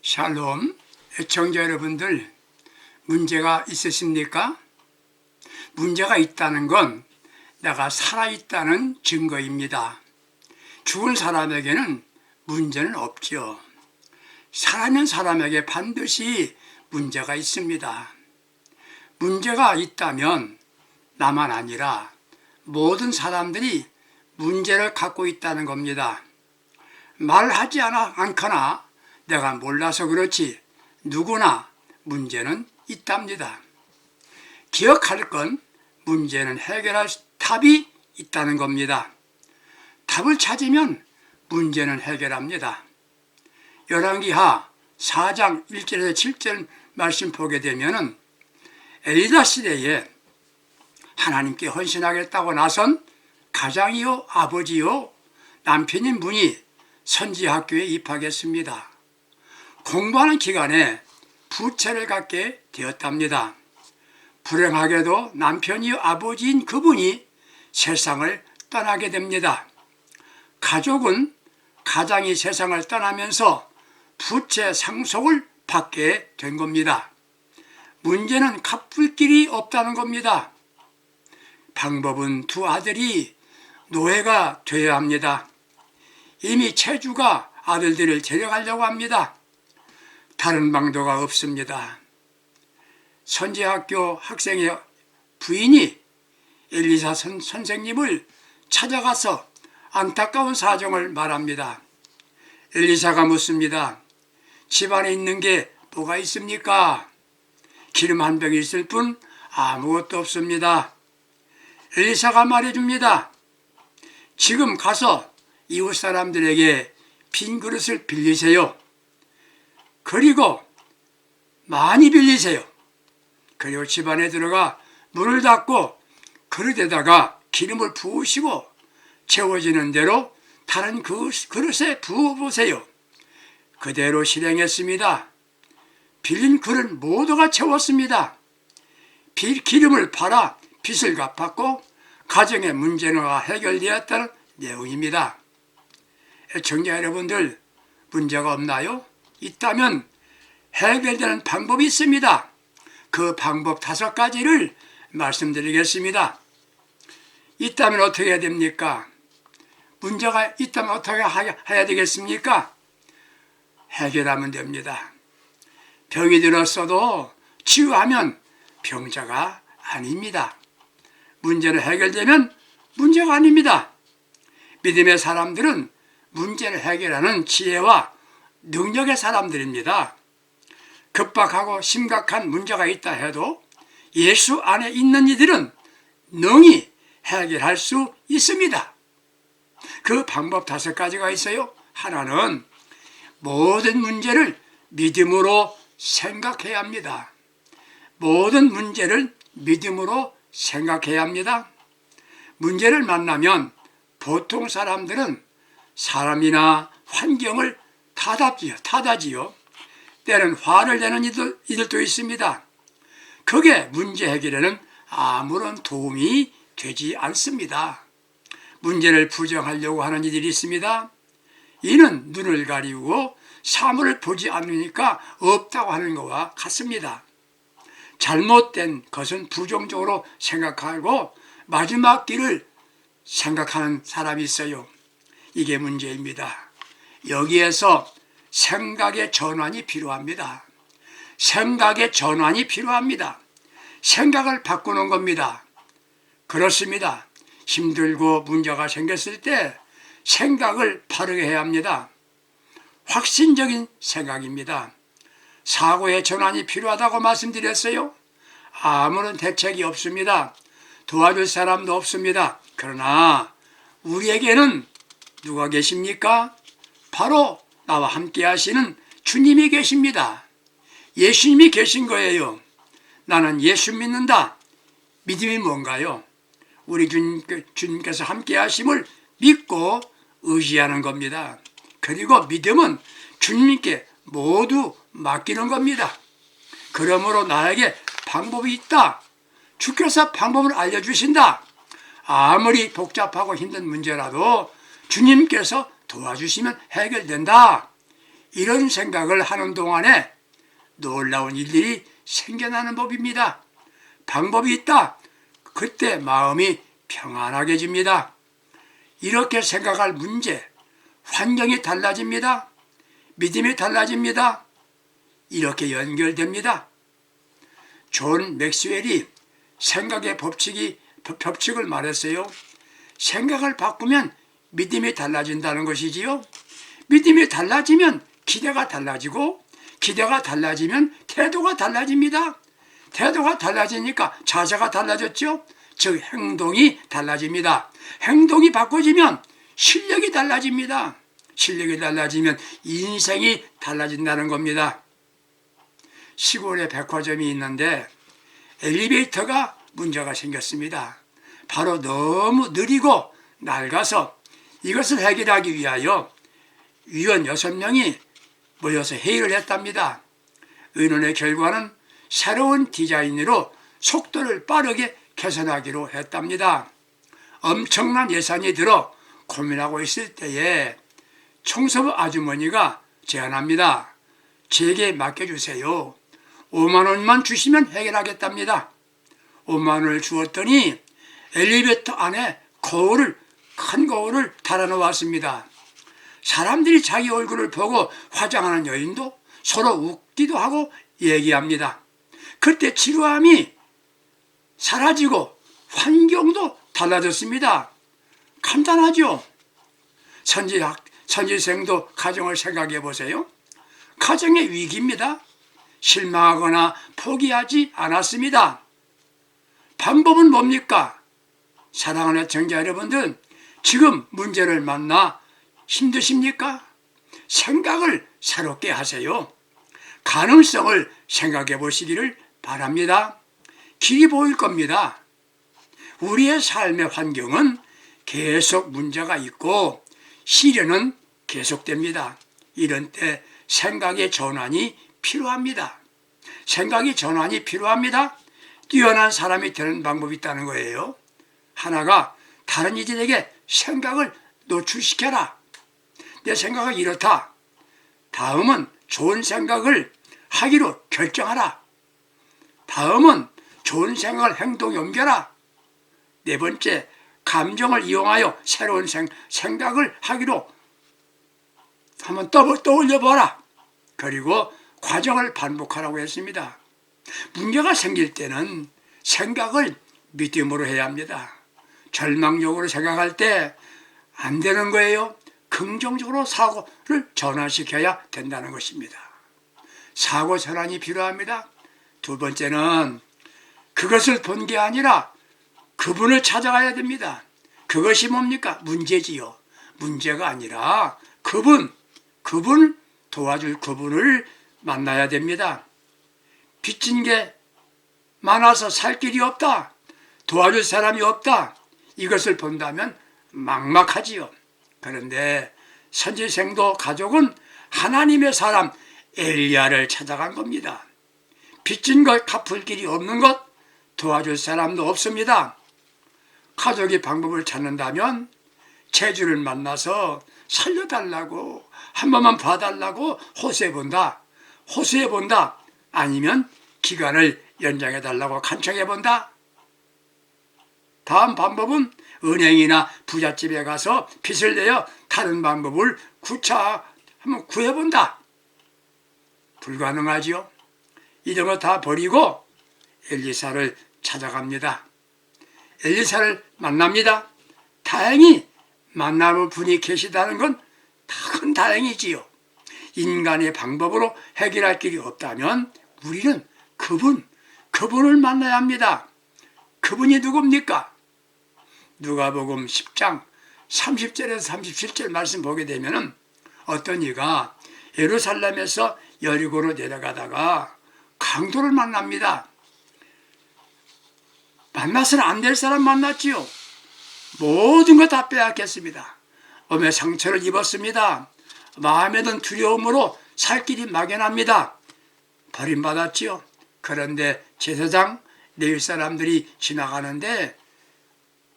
샬롬, 애청자 여러분들, 문제가 있으십니까? 문제가 있다는 건 내가 살아있다는 증거입니다. 죽은 사람에게는 문제는 없죠. 살아있는 사람에게 반드시 문제가 있습니다. 문제가 있다면 나만 아니라 모든 사람들이 문제를 갖고 있다는 겁니다. 말하지 않거나 내가 몰라서 그렇지 누구나 문제는 있답니다. 기억할 건 문제는 해결할 답이 있다는 겁니다. 답을 찾으면 문제는 해결합니다. 열왕기하 4장 1절에서 7절 말씀 보게 되면은 엘리사 시대에 하나님께 헌신하겠다고 나선 가장이요 아버지요 남편인 분이 선지학교에 입학했습니다. 공부하는 기간에 부채를 갖게 되었답니다. 불행하게도 남편이요 아버지인 그분이 세상을 떠나게 됩니다. 가족은 가장이 세상을 떠나면서 부채 상속을 받게 된 겁니다. 문제는 갚을 길이 없다는 겁니다. 방법은 두 아들이 노예가 되어야 합니다. 이미 채주가 아들들을 데려가려고 합니다. 다른 방도가 없습니다. 선지학교 학생의 부인이 엘리사 선생님을 찾아가서 안타까운 사정을 말합니다. 엘리사가 묻습니다. 집안에 있는 게 뭐가 있습니까? 기름 한 병이 있을 뿐 아무것도 없습니다. 엘리사가 말해줍니다. 지금 가서 이웃 사람들에게 빈 그릇을 빌리세요. 그리고 많이 빌리세요. 그리고 집안에 들어가 문을 닫고 그릇에다가 기름을 부으시고 채워지는 대로 다른 그릇에 부어보세요. 그대로 실행했습니다. 빌린 그릇 모두가 채웠습니다. 기름을 팔아 빚을 갚았고 가정의 문제는 해결되었다는 내용입니다. 애청자 여러분들, 문제가 없나요? 있다면 해결되는 방법이 있습니다. 그 방법 5가지를 말씀드리겠습니다. 있다면 어떻게 해야 됩니까? 문제가 있다면 어떻게 해야 되겠습니까? 해결하면 됩니다. 병이 들었어도 치유하면 병자가 아닙니다. 문제는 해결되면 문제가 아닙니다. 믿음의 사람들은 문제를 해결하는 지혜와 능력의 사람들입니다. 급박하고 심각한 문제가 있다 해도 예수 안에 있는 이들은 능히 해결할 수 있습니다. 그 방법 5가지가 있어요. 하나는 모든 문제를 믿음으로 생각해야 합니다. 모든 문제를 믿음으로 생각해야 합니다. 문제를 만나면 보통 사람들은 사람이나 환경을 탓하지요. 때는 화를 내는 이들도 있습니다. 그게 문제 해결에는 아무런 도움이 되지 않습니다. 문제를 부정하려고 하는 이들이 있습니다. 이는 눈을 가리우고 사물을 보지 않으니까 없다고 하는 것과 같습니다. 잘못된 것은 부정적으로 생각하고 마지막 길을 생각하는 사람이 있어요. 이게 문제입니다. 여기에서 생각의 전환이 필요합니다. 생각의 전환이 필요합니다. 생각을 바꾸는 겁니다. 그렇습니다. 힘들고 문제가 생겼을 때 생각을 바르게 해야 합니다. 확신적인 생각입니다. 사고의 전환이 필요하다고 말씀드렸어요. 아무런 대책이 없습니다. 도와줄 사람도 없습니다. 그러나 우리에게는 누가 계십니까? 바로 나와 함께 하시는 주님이 계십니다. 예수님이 계신 거예요. 나는 예수 믿는다. 믿음이 뭔가요? 우리 주님께서 함께 하심을 믿고 의지하는 겁니다. 그리고 믿음은 주님께 모두 맡기는 겁니다. 그러므로 나에게 방법이 있다. 주께서 방법을 알려주신다. 아무리 복잡하고 힘든 문제라도 주님께서 도와주시면 해결된다. 이런 생각을 하는 동안에 놀라운 일들이 생겨나는 법입니다. 방법이 있다. 그때 마음이 평안하게집니다. 이렇게 생각할 문제, 환경이 달라집니다. 믿음이 달라집니다. 이렇게 연결됩니다. 존 맥스웰이 생각의 법칙을 말했어요. 생각을 바꾸면 믿음이 달라진다는 것이지요. 믿음이 달라지면 기대가 달라지고, 기대가 달라지면 태도가 달라집니다. 태도가 달라지니까 자세가 달라졌죠. 즉 행동이 달라집니다. 행동이 바꿔지면 실력이 달라집니다. 실력이 달라지면 인생이 달라진다는 겁니다. 시골에 백화점이 있는데 엘리베이터가 문제가 생겼습니다. 바로 너무 느리고 낡아서 이것을 해결하기 위하여 위원 6명이 모여서 회의를 했답니다. 의논의 결과는 새로운 디자인으로 속도를 빠르게 개선하기로 했답니다. 엄청난 예산이 들어 고민하고 있을 때에 청소부 아주머니가 제안합니다. 제게 맡겨주세요. 5만 원만 주시면 해결하겠답니다. 5만 원을 주었더니 엘리베이터 안에 큰 거울을 달아놓았습니다. 사람들이 자기 얼굴을 보고 화장하는 여인도 서로 웃기도 하고 얘기합니다. 그때 지루함이 사라지고 환경도 달라졌습니다. 간단하죠? 선지생도 가정을 생각해 보세요. 가정의 위기입니다. 실망하거나 포기하지 않았습니다. 방법은 뭡니까? 사랑하는 청자 여러분들, 지금 문제를 만나 힘드십니까? 생각을 새롭게 하세요. 가능성을 생각해 보시기를 바랍니다. 길이 보일 겁니다. 우리의 삶의 환경은 계속 문제가 있고 시련은 계속됩니다. 이런 때 생각의 전환이 필요합니다. 생각의 전환이 필요합니다. 뛰어난 사람이 되는 방법이 있다는 거예요. 하나가 다른 이들에게 생각을 노출시켜라. 내 생각은 이렇다. 다음은 좋은 생각을 하기로 결정하라. 다음은 좋은 생각을 행동에 옮겨라. 네 번째, 감정을 이용하여 새로운 생각을 하기로 한번 떠올려봐라. 그리고 과정을 반복하라고 했습니다. 문제가 생길 때는 생각을 믿음으로 해야 합니다. 절망적으로 생각할 때 안 되는 거예요. 긍정적으로 사고를 전환시켜야 된다는 것입니다. 사고 전환이 필요합니다. 두 번째는 그것을 본 게 아니라 그분을 찾아가야 됩니다. 그것이 뭡니까? 문제지요. 문제가 아니라 그분 도와줄 그분을 만나야 됩니다. 빚진 게 많아서 살 길이 없다. 도와줄 사람이 없다. 이것을 본다면 막막하지요. 그런데 선지생도 가족은 하나님의 사람 엘리야를 찾아간 겁니다. 빚진 것 갚을 길이 없는 것, 도와줄 사람도 없습니다. 가족이 방법을 찾는다면 제주를 만나서 살려달라고, 한 번만 봐달라고 호소해본다. 아니면 기간을 연장해달라고 간청해본다. 다음 방법은 은행이나 부잣집에 가서 빚을 내어 다른 방법을 한번 구해본다. 불가능하지요. 이런 거 다 버리고 엘리사를 찾아갑니다. 엘리사를 만납니다. 다행히 만나볼 분이 계시다는 건 큰 다행이지요. 인간의 방법으로 해결할 길이 없다면 우리는 그분을 만나야 합니다. 그분이 누굽니까? 누가복음 10장 30절에서 37절 말씀 보게 되면 어떤 이가 예루살렘에서 여리고로 내려가다가 강도를 만납니다. 만나서는 안 될 사람 만났지요. 모든 것 다 빼앗겼습니다. 몸에 상처를 입었습니다. 마음에 든 두려움으로 살 길이 막연합니다. 버림받았지요. 그런데 제사장 레위 사람들이 지나가는데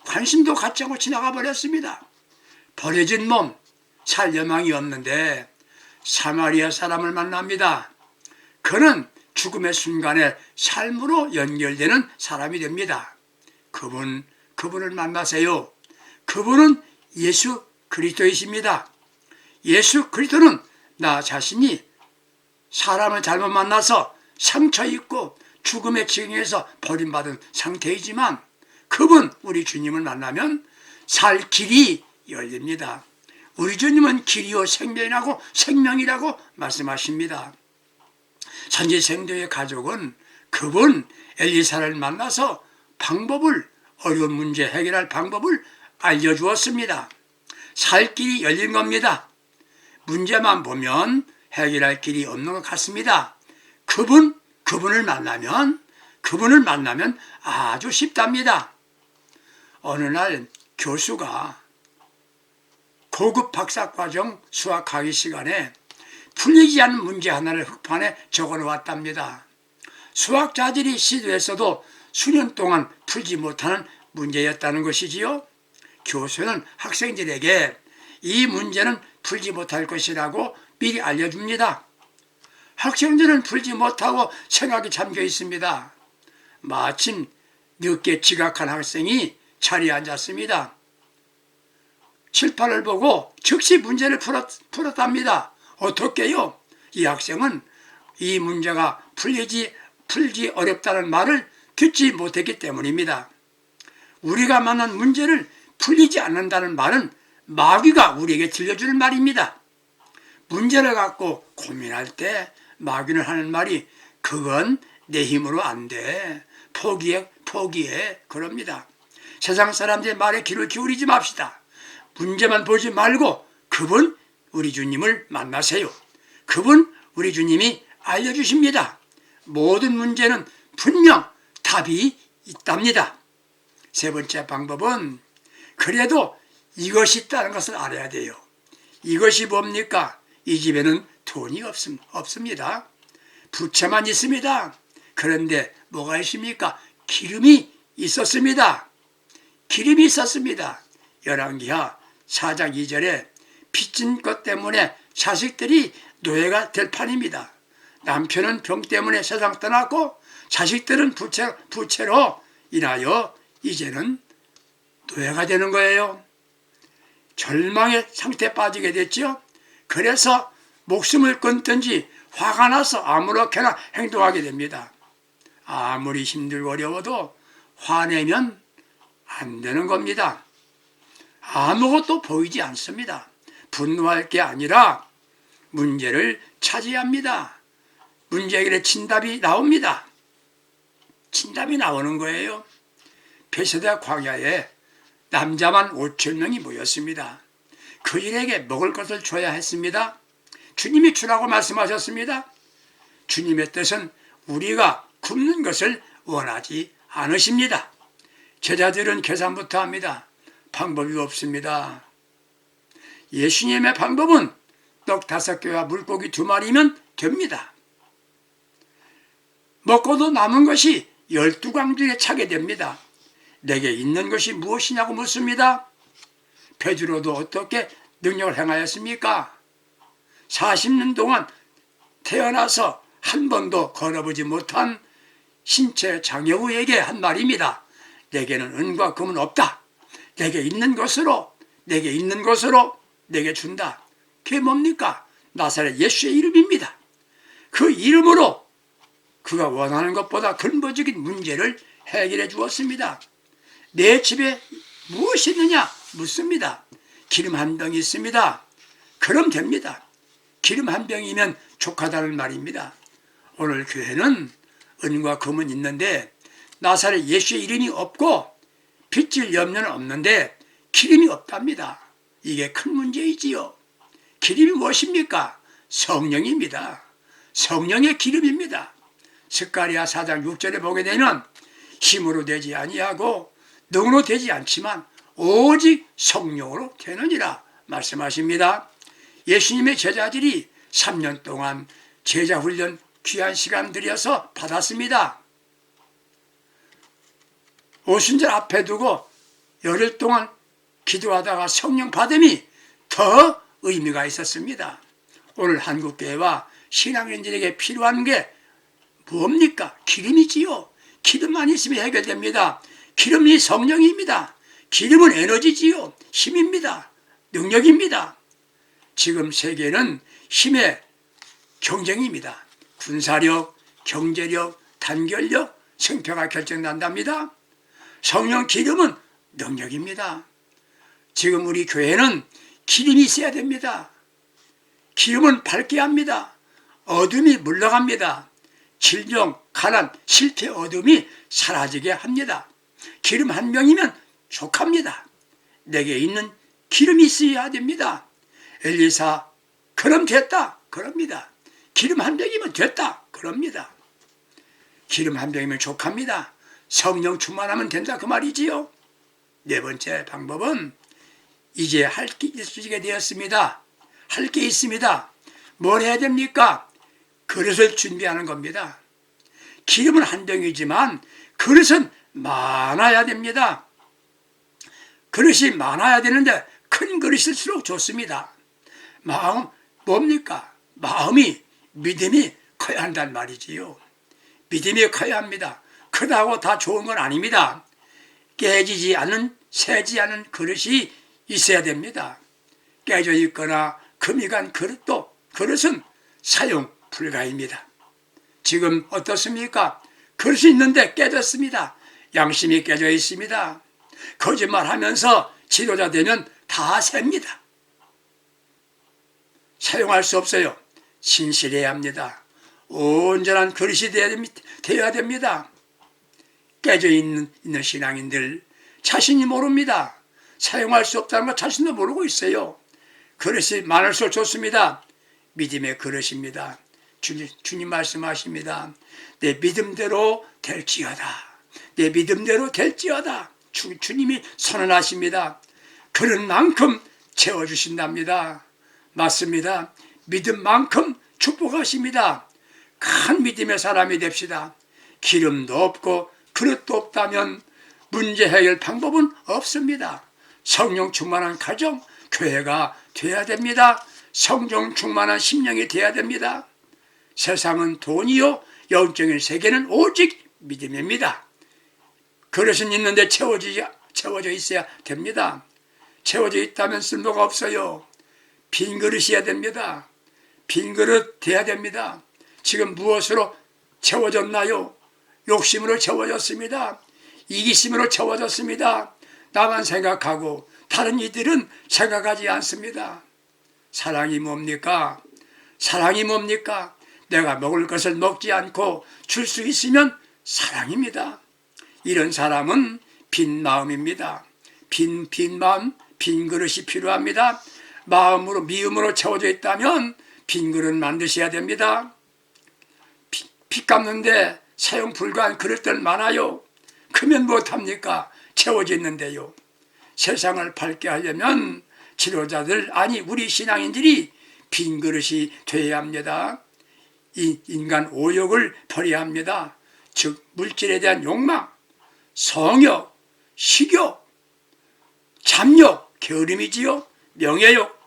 관심도 갖지 않고 지나가 버렸습니다. 버려진 몸, 살 여망이 없는데 사마리아 사람을 만납니다. 그는 죽음의 순간에 삶으로 연결되는 사람이 됩니다. 그분을 만나세요. 그분은 예수 그리스도이십니다. 예수 그리스도는 나 자신이 사람을 잘못 만나서 상처 입고 죽음의 지경에서 버림받은 상태이지만 그분 우리 주님을 만나면 살 길이 열립니다. 우리 주님은 길이요 생명이라고 말씀하십니다. 선지생도의 가족은 그분 엘리사를 만나서 어려운 문제 해결할 방법을 알려주었습니다. 살 길이 열린 겁니다. 문제만 보면 해결할 길이 없는 것 같습니다. 그분을 만나면 아주 쉽답니다. 어느 날 교수가 고급 박사과정 수학하기 시간에 풀리지 않은 문제 하나를 흑판에 적어 놓았답니다. 수학자들이 시도했어도 수년 동안 풀지 못하는 문제였다는 것이지요. 교수는 학생들에게 이 문제는 풀지 못할 것이라고 미리 알려줍니다. 학생들은 풀지 못하고 생각이 잠겨 있습니다. 마침 늦게 지각한 학생이 자리에 앉았습니다. 칠판을 보고 즉시 문제를 풀었답니다. 어떻게요? 이 학생은 이 문제가 풀지 어렵다는 말을 듣지 못했기 때문입니다. 우리가 만난 문제를 풀리지 않는다는 말은 마귀가 우리에게 들려주는 말입니다. 문제를 갖고 고민할 때 마귀는 하는 말이 그건 내 힘으로 안 돼. 포기해. 그럽니다. 세상 사람들의 말에 귀를 기울이지 맙시다. 문제만 보지 말고 그분 우리 주님을 만나세요. 그분 우리 주님이 알려주십니다. 모든 문제는 분명 답이 있답니다. 세 번째 방법은 그래도 이것이 있다는 것을 알아야 돼요. 이것이 뭡니까? 이 집에는 돈이 없습니다. 부채만 있습니다. 그런데 뭐가 있습니까? 기름이 있었습니다. 기름이 있었습니다. 열왕기하 4장 2절에 빚진 것 때문에 자식들이 노예가 될 판입니다. 남편은 병 때문에 세상 떠났고 자식들은 부채로 인하여 이제는 노예가 되는 거예요. 절망의 상태에 빠지게 됐죠. 그래서 목숨을 끊든지 화가 나서 아무렇게나 행동하게 됩니다. 아무리 힘들고 어려워도 화내면 안 되는 겁니다. 아무것도 보이지 않습니다. 분노할 게 아니라 문제를 찾아야 합니다. 문제 해결에 진답이 나옵니다. 진답이 나오는 거예요. 베세다 광야에 남자만 5,000명이 모였습니다. 그들에게 먹을 것을 줘야 했습니다. 주님이 주라고 말씀하셨습니다. 주님의 뜻은 우리가 굶는 것을 원하지 않으십니다. 제자들은 계산부터 합니다. 방법이 없습니다. 예수님의 방법은 떡 5개와 물고기 2마리면 됩니다. 먹고도 남은 것이 12광주에 차게 됩니다. 내게 있는 것이 무엇이냐고 묻습니다. 베드로도 어떻게 능력을 행하였습니까? 40년 동안 태어나서 한 번도 걸어보지 못한 신체 장애우에게 한 말입니다. 내게는 은과 금은 없다. 내게 있는 것으로 내게 준다. 그게 뭡니까? 나사렛 예수의 이름입니다. 그 이름으로 그가 원하는 것보다 근본적인 문제를 해결해 주었습니다. 내 집에 무엇이 있느냐 묻습니다. 기름 한 병이 있습니다. 그럼 됩니다. 기름 한 병이면 족하다는 말입니다. 오늘 교회는 은과 금은 있는데 나사렛 예수의 이름이 없고 빚질 염려는 없는데 기름이 없답니다. 이게 큰 문제이지요. 기름이 무엇입니까? 성령입니다. 성령의 기름입니다. 스가랴 4장 6절에 보게 되면 힘으로 되지 아니하고 능으로 되지 않지만 오직 성령으로 되느니라 말씀하십니다. 예수님의 제자들이 3년 동안 제자 훈련 귀한 시간 들여서 받았습니다. 오순절 앞에 두고 열흘 동안 기도하다가 성령 받음이 더 의미가 있었습니다. 오늘 한국교회와 신앙인들에게 필요한 게 뭡니까? 기름이지요. 기름만 있으면 해결됩니다. 기름이 성령입니다. 기름은 에너지지요. 힘입니다. 능력입니다. 지금 세계는 힘의 경쟁입니다. 군사력, 경제력, 단결력, 승패가 결정난답니다. 성령 기름은 능력입니다. 지금 우리 교회는 기름이 있어야 됩니다. 기름은 밝게 합니다. 어둠이 물러갑니다. 질병, 가난, 실패, 어둠이 사라지게 합니다. 기름 한 병이면 족합니다. 내게 있는 기름이 있어야 됩니다. 엘리사, 그럼 됐다. 그럽니다. 기름 한 병이면 됐다. 그럽니다. 기름 한 병이면 족합니다. 성령 충만하면 된다. 그 말이지요. 네 번째 방법은 이제 할 게 있게 되었습니다. 할 게 있습니다. 뭘 해야 됩니까? 그릇을 준비하는 겁니다. 기름은 한 병이지만 그릇은 많아야 됩니다. 그릇이 많아야 되는데 큰 그릇일수록 좋습니다. 마음 뭡니까? 마음이 믿음이 커야 한단 말이지요. 믿음이 커야 합니다. 크다고 다 좋은 건 아닙니다. 깨지지 않은 새지 않은 그릇이 있어야 됩니다. 깨져 있거나 금이 간 그릇은 사용 불가입니다. 지금 어떻습니까? 그릇이 있는데 깨졌습니다. 양심이 깨져 있습니다. 거짓말하면서 지도자 되면 다 셉니다. 사용할 수 없어요. 신실해야 합니다. 온전한 그릇이 되어야 됩니다. 깨져 있는 신앙인들 자신이 모릅니다. 사용할 수 없다는 것 자신도 모르고 있어요. 그릇이 많을수록 좋습니다. 믿음의 그릇입니다. 주님 말씀하십니다. 내 믿음대로 될지어다. 내 믿음대로 될지어다. 주님이 선언하십니다. 그릇만큼 채워주신답니다. 맞습니다. 믿음만큼 축복하십니다. 큰 믿음의 사람이 됩시다. 기름도 없고 그릇도 없다면 문제 해결 방법은 없습니다. 성령 충만한 가정, 교회가 돼야 됩니다. 성령 충만한 심령이 돼야 됩니다. 세상은 돈이요, 영적인 세계는 오직 믿음입니다. 그릇은 있는데 채워져 있어야 됩니다. 채워져 있다면 쓸모가 없어요. 빈 그릇이어야 됩니다. 빈 그릇 돼야 됩니다. 지금 무엇으로 채워졌나요? 욕심으로 채워졌습니다. 이기심으로 채워졌습니다. 나만 생각하고 다른 이들은 생각하지 않습니다. 사랑이 뭡니까? 사랑이 뭡니까? 내가 먹을 것을 먹지 않고 줄 수 있으면 사랑입니다. 이런 사람은 빈 마음입니다. 빈 마음, 빈 그릇이 필요합니다. 마음으로 미움으로 채워져 있다면 빈 그릇 만드셔야 됩니다. 빚 갚는데 사용 불가한 그릇들 많아요. 크면 못합니까? 채워져 있는데요. 세상을 밝게 하려면 지도자들, 아니 우리 신앙인들이 빈 그릇이 되어야 합니다. 이 인간 오욕을 버려야 합니다. 즉 물질에 대한 욕망, 성욕, 식욕, 잠욕, 게으름이지요, 명예욕,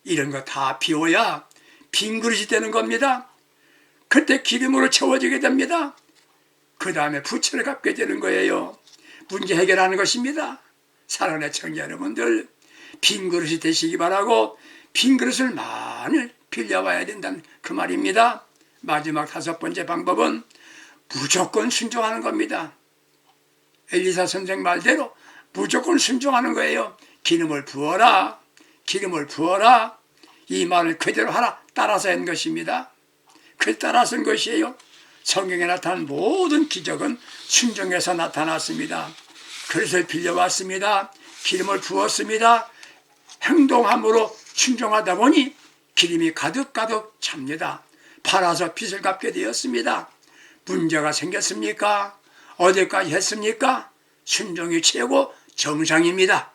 이런 거 다 비워야 빈 그릇이 되는 겁니다. 그때 기름으로 채워지게 됩니다. 그 다음에 부채를 갚게 되는 거예요. 문제 해결하는 것입니다. 사랑하는 청자 여러분들, 빈 그릇이 되시기 바라고 빈 그릇을 많이 빌려와야 된다는 그 말입니다. 마지막 다섯 번째 방법은 무조건 순종하는 겁니다. 엘리사 선생 말대로 무조건 순종하는 거예요. 기름을 부어라. 기름을 부어라. 이 말을 그대로 하라. 따라서 한 것입니다. 그 따라서 한 것이에요. 성경에 나타난 모든 기적은 순종해서 나타났습니다. 그릇을 빌려왔습니다. 기름을 부었습니다. 행동함으로 순종하다 보니 기름이 가득가득 찹니다. 팔아서 빚을 갚게 되었습니다. 문제가 생겼습니까? 어디까지 했습니까? 순종이 최고 정상입니다.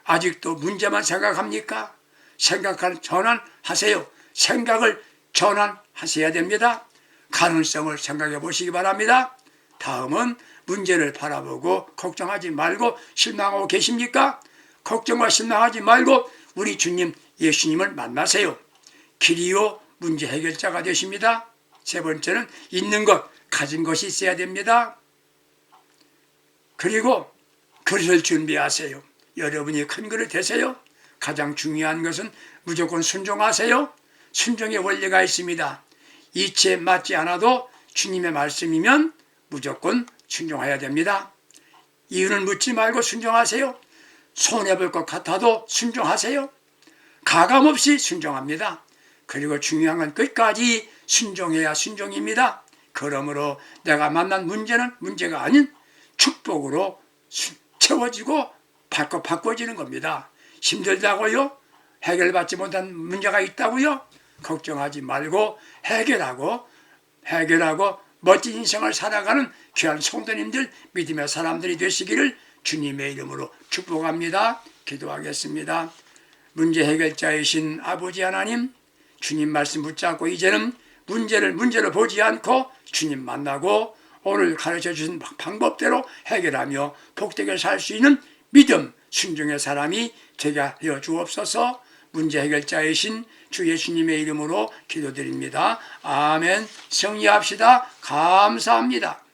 아직도 문제만 생각합니까? 생각을 전환하세요. 생각을 전환하셔야 됩니다. 가능성을 생각해 보시기 바랍니다. 다음은 문제를 바라보고 걱정하지 말고 실망하고 계십니까? 걱정과 실망하지 말고 우리 주님 예수님을 만나세요. 길이요 문제 해결자가 되십니다. 세 번째는 있는 것, 가진 것이 있어야 됩니다. 그리고 그릇을 준비하세요. 여러분이 큰 그릇 되세요. 가장 중요한 것은 무조건 순종하세요. 순종의 원리가 있습니다. 이치에 맞지 않아도 주님의 말씀이면 무조건 순종해야 됩니다. 이유는 묻지 말고 순종하세요. 손해볼 것 같아도 순종하세요. 가감없이 순종합니다. 그리고 중요한 건 끝까지 순종해야 순종입니다. 그러므로 내가 만난 문제는 문제가 아닌 축복으로 채워지고 바꿔지는 겁니다. 힘들다고요? 해결받지 못한 문제가 있다고요? 걱정하지 말고 해결하고 멋진 인생을 살아가는 귀한 성도님들, 믿음의 사람들이 되시기를 주님의 이름으로 축복합니다. 기도하겠습니다. 문제 해결자이신 아버지 하나님, 주님 말씀 붙잡고 이제는 문제를 보지 않고 주님 만나고 오늘 가르쳐 주신 방법대로 해결하며 복되게 살 수 있는 믿음, 순종의 사람이 되게 하여 주옵소서. 문제 해결자이신 주 예수님의 이름으로 기도드립니다. 아멘. 승리합시다. 감사합니다.